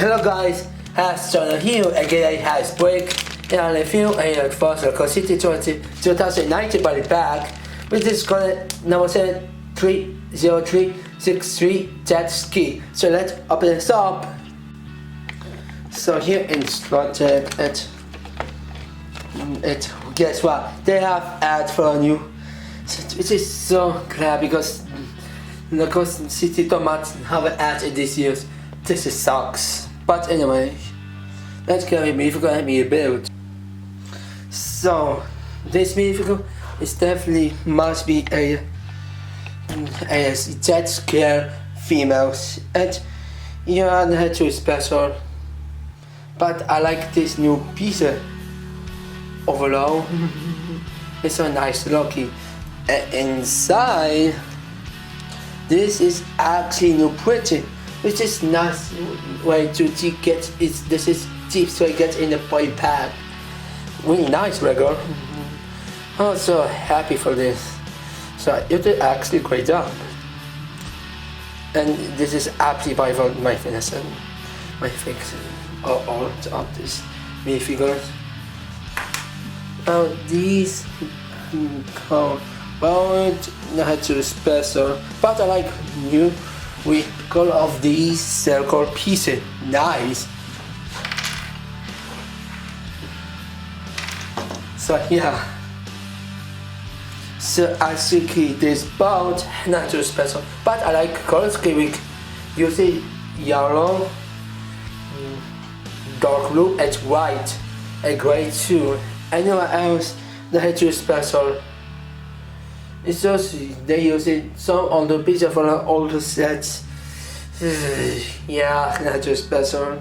Hello guys, has John here again. Has break and I review a first Local City 2019 body pack, which is called number 30363 jet ski. So let's open this up. So here instructed it guess what, they have ad for a new, which is so glad because Local City don't have an ad in this year. This is sucks. But anyway, let's get a vehicle and be built. So this vehicle is definitely must be a jet ski females, and you are not too special. But I like this new piece overall. It's so nice looking. And inside, this is actually new printing, which is nice way to get it. This is cheap, so I get in the body pack. Really nice, regular. I'm so happy for this. So you did actually a great job. And this is actually by my fitness and my fix all of this minifigures. These well, not too special, but I like new with all of these circle pieces. Nice. So yeah. So I think this boat not too special, but I like color scheme. You see yellow, dark blue, and white, and gray too. Anyone else not too special. It's just they use it some on the picture for the older sets. Yeah, not too special.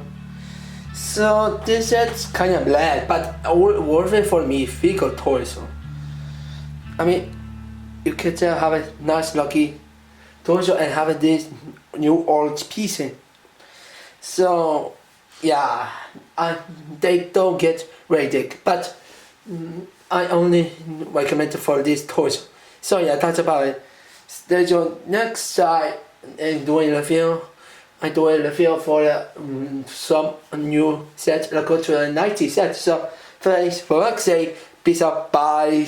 So this set's kind of bland, but worth it for me. Figure toys. I mean, you can tell have a nice lucky torso and have this new old piece. So yeah, they don't get rated, but I only recommend for this torso. So yeah, that's about it. Stay tuned next time and doing review. I do a review for some new sets, like go to the 90 sets. So thanks for watching. Peace out. Bye.